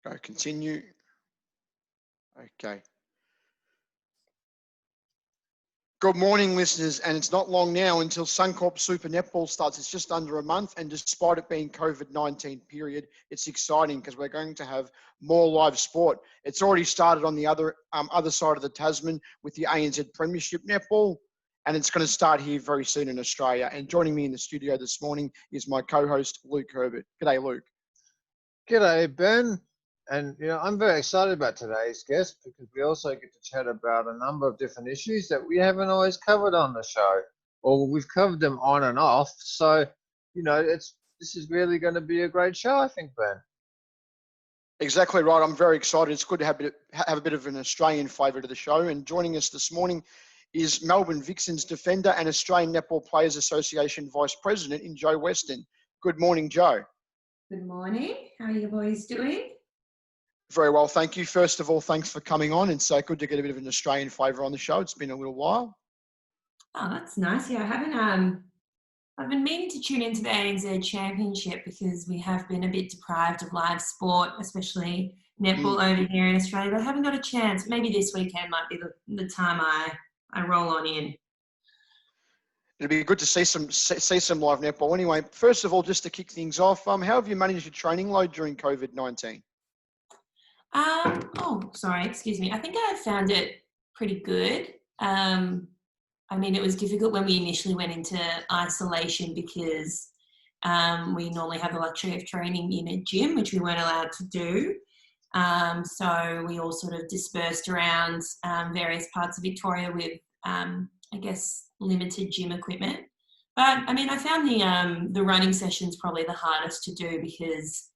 Go continue. Okay. Good morning, listeners, and it's not long now until Suncorp Super Netball starts. It's just under a month, and despite it being COVID-19 period, it's exciting because we're going to have more live sport. It's already started on the other side of the Tasman with the ANZ Premiership Netball, and it's going to start here very soon in Australia. And joining me in the studio this morning is my co-host, Luke Herbert. G'day, Luke. G'day, Ben. And, I'm very excited about today's guest because we also get to chat about a number of different issues that we haven't always covered on the show, or we've covered them on and off. So, this is really going to be a great show, I think, Ben. Exactly right. I'm very excited. It's good to have a bit of an Australian flavour to the show. And joining us this morning is Melbourne Vixens defender and Australian Netball Players Association Vice President in Jo Weston. Good morning, Jo. Good morning. How are you boys doing? Very well, thank you. First of all, thanks for coming on. It's so good to get a bit of an Australian flavour on the show. It's been a little while. Oh, that's nice. Yeah, I've been meaning to tune into the ANZ Championship because we have been a bit deprived of live sport, especially netball over here in Australia. But I haven't got a chance. Maybe this weekend might be the time I roll on in. It'd be good to see some live netball. Anyway, first of all, just to kick things off, how have you managed your training load during COVID-19? Excuse me. I think I found it pretty good. It was difficult when we initially went into isolation because we normally have the luxury of training in a gym, which we weren't allowed to do. So we all sort of dispersed around various parts of Victoria with, limited gym equipment. But I found the running sessions probably the hardest to do because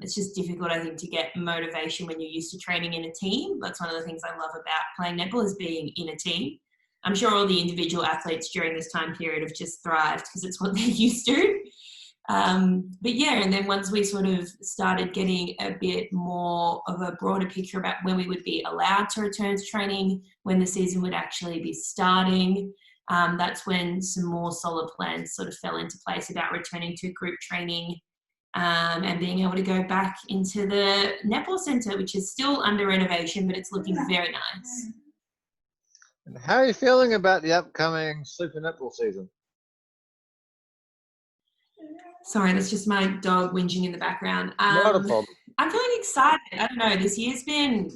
it's just difficult, I think, to get motivation when you're used to training in a team. That's one of the things I love about playing netball is being in a team. I'm sure all the individual athletes during this time period have just thrived because it's what they're used to. And then once we sort of started getting a bit more of a broader picture about when we would be allowed to return to training, when the season would actually be starting, that's when some more solid plans sort of fell into place about returning to group training and being able to go back into the netball centre, which is still under renovation, but it's looking very nice. And how are you feeling about the upcoming Super Netball season? Sorry, that's just my dog whinging in the background. Not a problem. I'm feeling excited. I don't know, this year's been a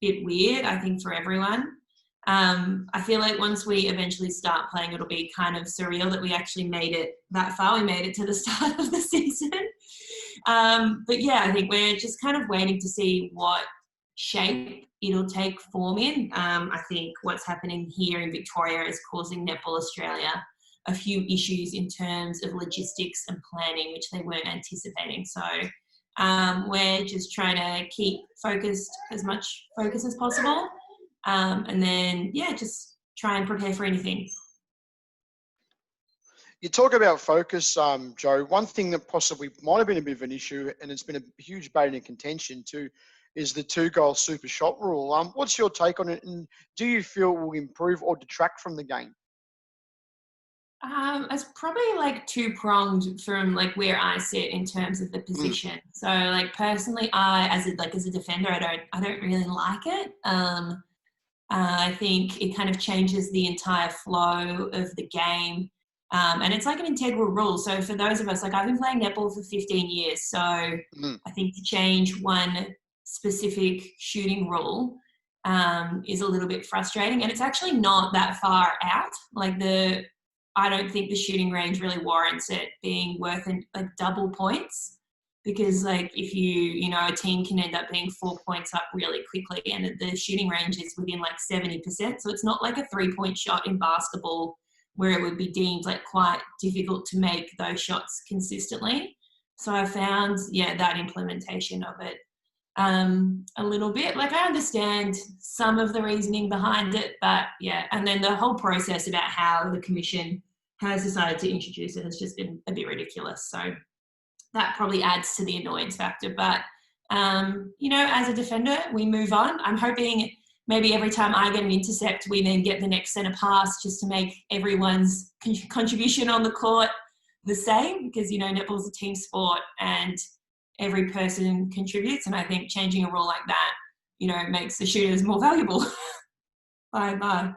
bit weird, I think, for everyone. I feel like once we eventually start playing, it'll be kind of surreal that we actually made it that far. We made it to the start of the season. I think we're just kind of waiting to see what shape it'll take form in. I think what's happening here in Victoria is causing Netball Australia a few issues in terms of logistics and planning, which they weren't anticipating. So we're just trying to keep as much focus as possible. Just try and prepare for anything. You talk about focus, Jo. One thing that possibly might have been a bit of an issue, and it's been a huge bone in contention too, is the 2-goal super shot rule. What's your take on it, and do you feel it will improve or detract from the game? It's probably two-pronged from where I sit in terms of the position. So personally, as a defender, I don't really like it. I think it kind of changes the entire flow of the game. And it's like an integral rule. So for those of us, I've been playing netball for 15 years. So I think to change one specific shooting rule is a little bit frustrating. And it's actually not that far out. I don't think the shooting range really warrants it being worth double points. Because if a team can end up being 4 points up really quickly and the shooting range is within 70%. So it's not like a 3-point shot in basketball where it would be deemed quite difficult to make those shots consistently. So I found, that implementation of it a little bit. I understand some of the reasoning behind it, but and then the whole process about how the commission has decided to introduce it has just been a bit ridiculous. So that probably adds to the annoyance factor. But, as a defender, we move on. I'm hoping maybe every time I get an intercept, we then get the next centre pass just to make everyone's contribution on the court the same because, netball's a team sport and every person contributes, and I think changing a rule like that, you know, makes the shooters more valuable. Bye.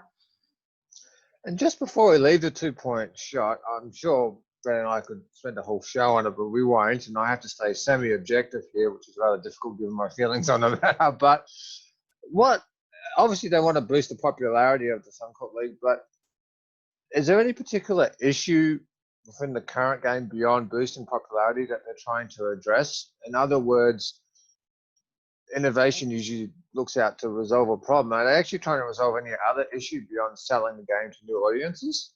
And just before we leave the 2-point shot, I'm sure Brad and I could spend a whole show on it, but we won't. And I have to stay semi-objective here, which is rather difficult given my feelings on the matter. But obviously they want to boost the popularity of the Suncorp League, but is there any particular issue within the current game beyond boosting popularity that they're trying to address? In other words, innovation usually looks out to resolve a problem. Are they actually trying to resolve any other issue beyond selling the game to new audiences?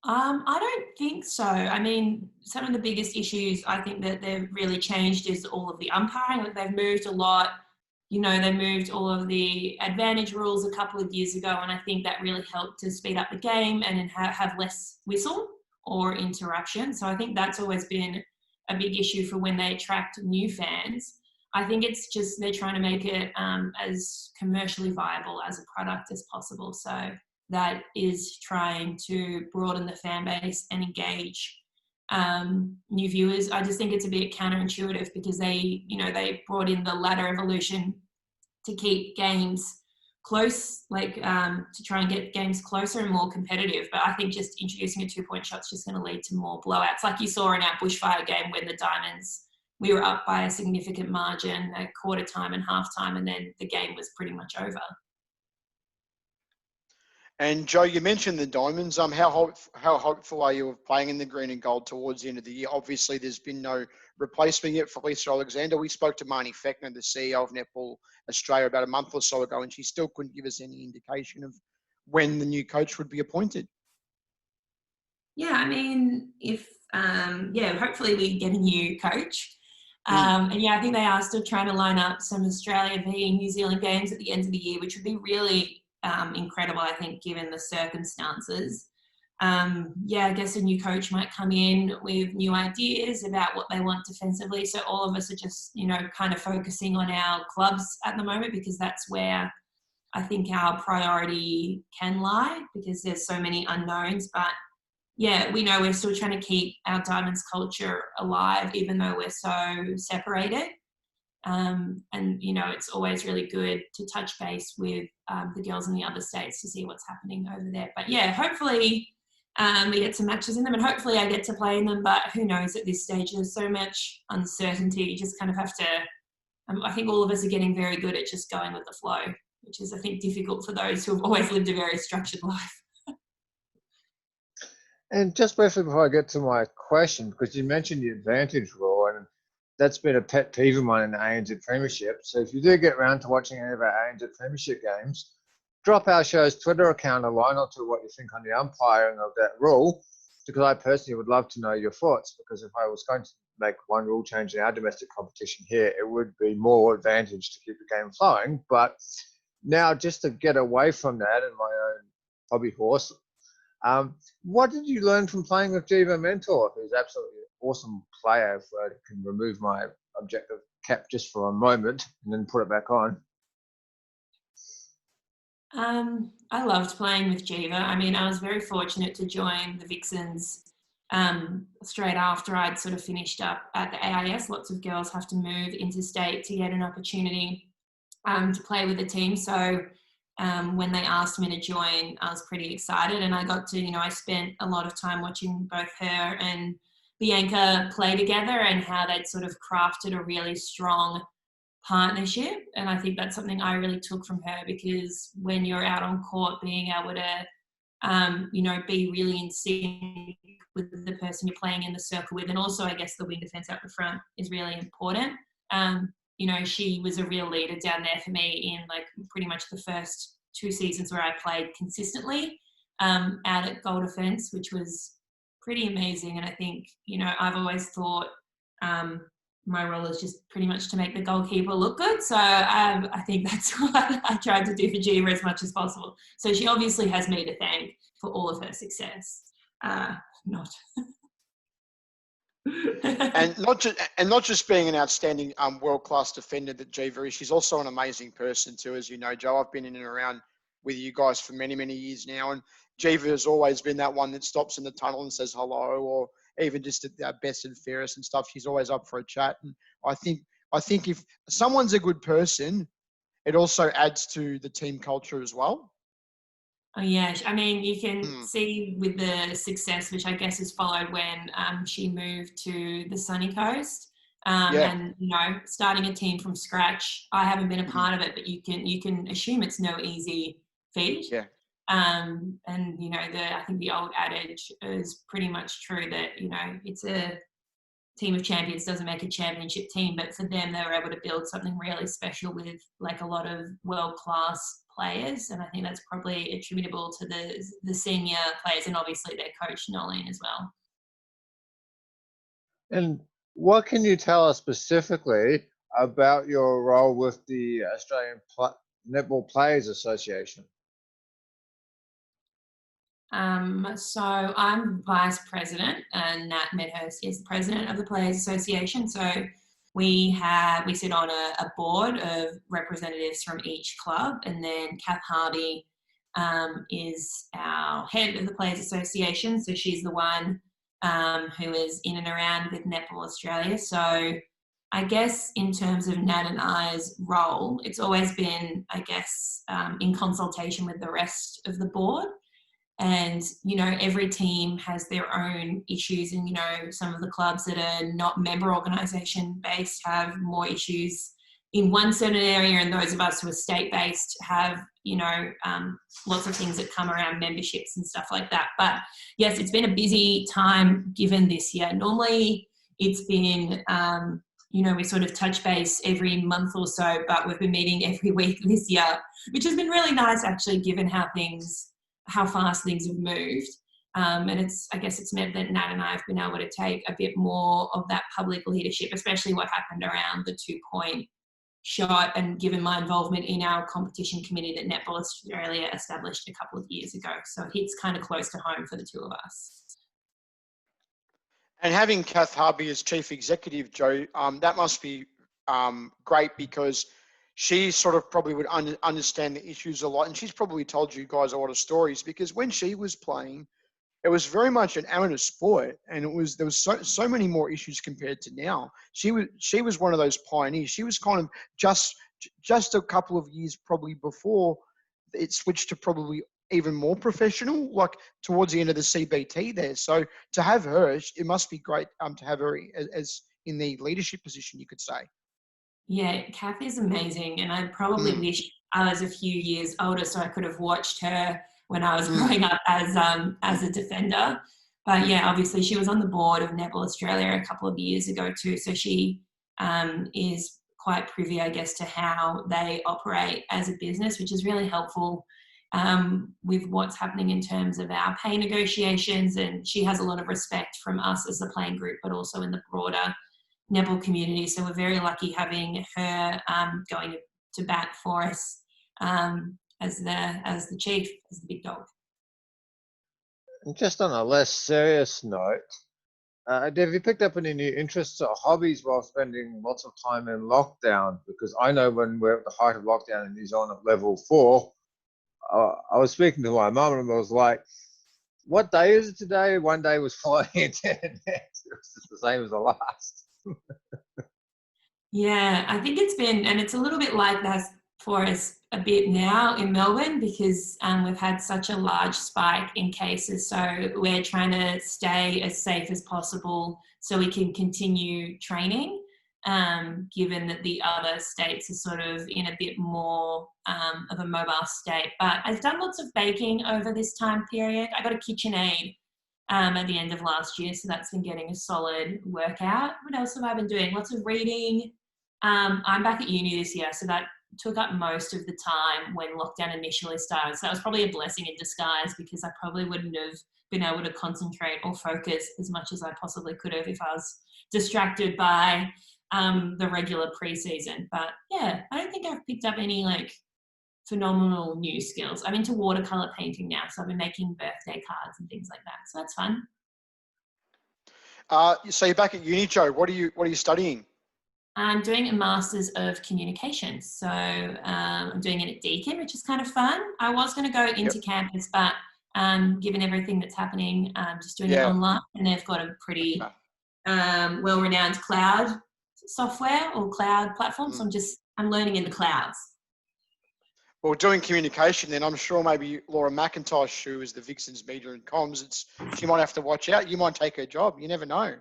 I don't think so. I mean, some of the biggest issues I think that they've really changed is all of the umpiring. Like, they've moved a lot. You know, they moved all of the advantage rules a couple of years ago, and I think that really helped to speed up the game and have less whistle or interruption. So I think that's always been a big issue for when they attract new fans. I think it's just they're trying to make it as commercially viable as a product as possible. So that is trying to broaden the fan base and engage new viewers. I just think it's a bit counterintuitive because they brought in the ladder evolution to keep games close, to try and get games closer and more competitive. But I think just introducing a 2-point shot is just going to lead to more blowouts, like you saw in our bushfire game when the Diamonds, we were up by a significant margin at quarter time and half time, and then the game was pretty much over. And Jo, you mentioned the Diamonds. How hopeful are you of playing in the green and gold towards the end of the year? Obviously, there's been no replacement yet for Lisa Alexander. We spoke to Marnie Fechner, the CEO of Netball Australia, about a month or so ago, and she still couldn't give us any indication of when the new coach would be appointed. Yeah, I mean, hopefully we get a new coach. And yeah, I think they are still trying to line up some Australia v New Zealand games at the end of the year, which would be really incredible, I think, given the circumstances. I guess a new coach might come in with new ideas about what they want defensively. So all of us are just, kind of focusing on our clubs at the moment, because that's where I think our priority can lie, because there's so many unknowns. But yeah, we know we're still trying to keep our Diamonds culture alive, even though we're so separated. It's always really good to touch base with the girls in the other states to see what's happening over there. But yeah, hopefully we get some matches in them, and hopefully I get to play in them. But who knows at this stage? There's so much uncertainty. You just kind of have to, I think all of us are getting very good at just going with the flow, which is, I think, difficult for those who have always lived a very structured life. And just briefly before I get to my question, because you mentioned the advantage rule, and that's been a pet peeve of mine in the ANZ Premiership. So if you do get around to watching any of our ANZ Premiership games, drop our show's Twitter account a line or two what you think on the umpiring of that rule, because I personally would love to know your thoughts. Because if I was going to make one rule change in our domestic competition here, it would be more advantage to keep the game flowing. But now, just to get away from that and my own hobby horse, what did you learn from playing with Jiva Mentor, who's absolutely an awesome player? If I can remove my objective cap just for a moment and then put it back on. I loved playing with Jiva. I mean, I was very fortunate to join the Vixens straight after I'd sort of finished up at the AIS. Lots of girls have to move interstate to get an opportunity to play with the team. So when they asked me to join, I was pretty excited, and I got to, I spent a lot of time watching both her and Bianca play together and how they'd sort of crafted a really strong partnership. And I think that's something I really took from her, because when you're out on court, being able to, be really in sync with the person you're playing in the circle with, and also I guess the wing defense out the front is really important. She was a real leader down there for me in pretty much the first 2 seasons where I played consistently out at goal defense, which was pretty amazing. And I think, I've always thought my role is just pretty much to make the goalkeeper look good. So I think that's what I tried to do for Jiva as much as possible. So she obviously has me to thank for all of her success. Not. and not just being an outstanding world-class defender that Jiva is, she's also an amazing person too, as you know, Jo. I've been in and around with you guys for many, many years now, and Jiva has always been that one that stops in the tunnel and says hello, or even just at best and fairest and stuff. She's always up for a chat. And I think if someone's a good person, it also adds to the team culture as well. Oh yeah, I mean, you can see with the success, which I guess is followed when she moved to the sunny coast, and starting a team from scratch. I haven't been a part of it, but you can assume it's no easy feat. Yeah. And I think the old adage is pretty much true that it's a team of champions doesn't make a championship team, but for them, they were able to build something really special with like a lot of world-class players. And I think that's probably attributable to the senior players and obviously their coach, Nolene, as well. And what can you tell us specifically about your role with the Australian Netball Players Association? So I'm vice president and Nat Medhurst is the president of the Players Association. So we sit on a board of representatives from each club, and then Kath Harvey is our head of the Players Association. So she's the one who is in and around with Netball Australia. So I guess in terms of Nat and I's role, it's always been, I guess, in consultation with the rest of the board. And, every team has their own issues, and, some of the clubs that are not member organisation based have more issues in one certain area, and those of us who are state based have, lots of things that come around memberships and stuff like that. But yes, it's been a busy time given this year. Normally it's been, we sort of touch base every month or so, but we've been meeting every week this year, which has been really nice actually, given how fast things have moved. And I guess it's meant that Nat and I have been able to take a bit more of that public leadership, especially what happened around the 2-point shot, and given my involvement in our competition committee that Netball Australia established a couple of years ago. So it hits kind of close to home for the two of us. And having Kath Harvey as chief executive, Jo, that must be great, because she sort of probably would understand the issues a lot. And she's probably told you guys a lot of stories, because when she was playing, it was very much an amateur sport, and there was so many more issues compared to now. She was one of those pioneers. She was kind of just a couple of years probably before it switched to probably even more professional, like towards the end of the CBT there. So to have her, it must be great to have her as in the leadership position, you could say. Yeah, Kath is amazing, and I probably wish I was a few years older so I could have watched her when I was growing up as a defender. But yeah, obviously she was on the board of Netball Australia a couple of years ago too, so she is quite privy, I guess, to how they operate as a business, which is really helpful with what's happening in terms of our pay negotiations. And she has a lot of respect from us as a playing group, but also in the broader Netball community. So we're very lucky having her going to bat for us as the chief, as the big dog. And just on a less serious note, have you picked up any new interests or hobbies while spending lots of time in lockdown? Because I know when we're at the height of lockdown in New Zealand at level 4, I was speaking to my mum and I was like, what day is it today? One day was flying into the next. It was just the same as the last. Yeah, I think it's a little bit like that for us a bit now in Melbourne, because we've had such a large spike in cases. So we're trying to stay as safe as possible so we can continue training, given that the other states are sort of in a bit more of a mobile state. But I've done lots of baking over this time period. I got a KitchenAid at the end of last year, so that's been getting a solid workout. What else have I been doing? Lots of reading. I'm back at uni this year, so that took up most of the time when lockdown initially started. So that was probably a blessing in disguise, because I probably wouldn't have been able to concentrate or focus as much as I possibly could have if I was distracted by the regular pre-season. But yeah, I don't think I've picked up any phenomenal new skills. I'm into watercolor painting now, so I've been making birthday cards and things like that. So that's fun. So you're back at uni, Jo. What are you studying? I'm doing a Masters of Communications. So I'm doing it at Deakin, which is kind of fun. I was going to go into campus, but given everything that's happening, just doing it online. And they've got a pretty well-renowned cloud software or cloud platform. So I'm learning in the clouds. Well, doing communication, then I'm sure maybe Laura McIntosh, who is the Vixens media and comms, she might have to watch out. You might take her job. You never know.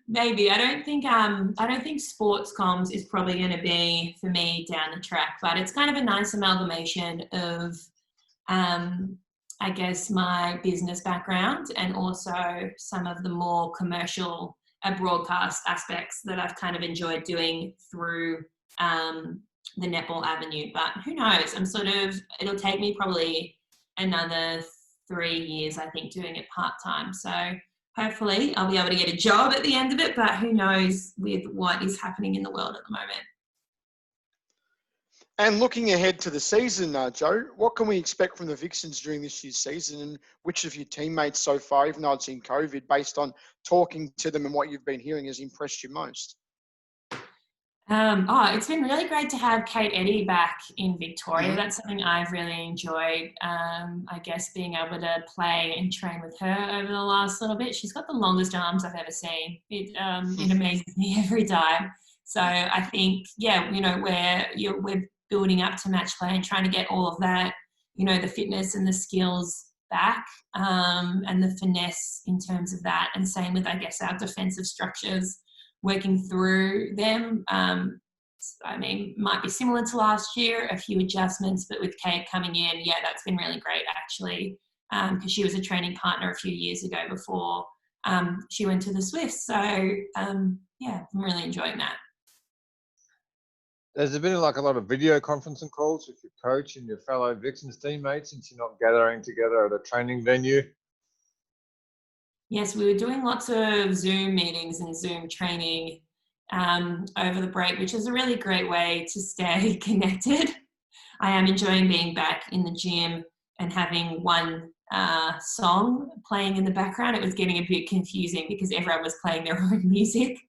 Maybe. I don't think sports comms is probably going to be for me down the track, but it's kind of a nice amalgamation of, I guess, my business background and also some of the more commercial broadcast aspects that I've kind of enjoyed doing through the netball avenue. But who knows? It'll take me probably another 3 years, I think, doing it part-time. So hopefully I'll be able to get a job at the end of it, but who knows with what is happening in the world at the moment. And looking ahead to the season, Jo, what can we expect from the Vixens during this year's season, and which of your teammates so far, even though it's in COVID, based on talking to them and what you've been hearing, has impressed you most? It's been really great to have Kate Eddy back in Victoria. That's something I've really enjoyed. I guess being able to play and train with her over the last little bit. She's got the longest arms I've ever seen. It amazes me every time. So I think, we're building up to match play and trying to get all of that, the fitness and the skills back, and the finesse in terms of that. And same with, I guess, our defensive structures, working through them. Might be similar to last year, a few adjustments, but with Kate coming in, that's been really great actually, because she was a training partner a few years ago before she went to the Swifts. So I'm really enjoying that. Has there been a lot of video conferencing calls with your coach and your fellow Vixens teammates since you're not gathering together at a training venue? Yes, we were doing lots of Zoom meetings and Zoom training over the break, which is a really great way to stay connected. I am enjoying being back in the gym and having one song playing in the background. It was getting a bit confusing because everyone was playing their own music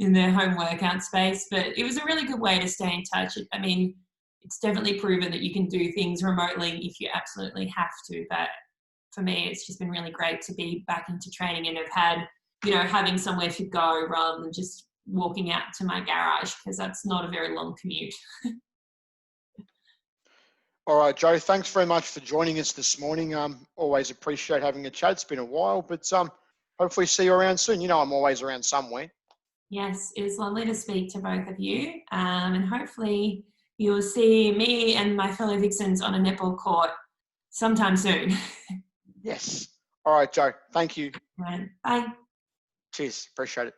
in their home workout space, but it was a really good way to stay in touch. It's definitely proven that you can do things remotely if you absolutely have to, but for me, it's just been really great to be back into training and have had, having somewhere to go rather than just walking out to my garage, because that's not a very long commute. All right, Jo, thanks very much for joining us this morning. Always appreciate having a chat. It's been a while, but hopefully see you around soon. I'm always around somewhere. Yes, it was lovely to speak to both of you, and hopefully you'll see me and my fellow Vixens on a netball court sometime soon. Yes. All right, Jo. Thank you. Right. Bye. Cheers. Appreciate it.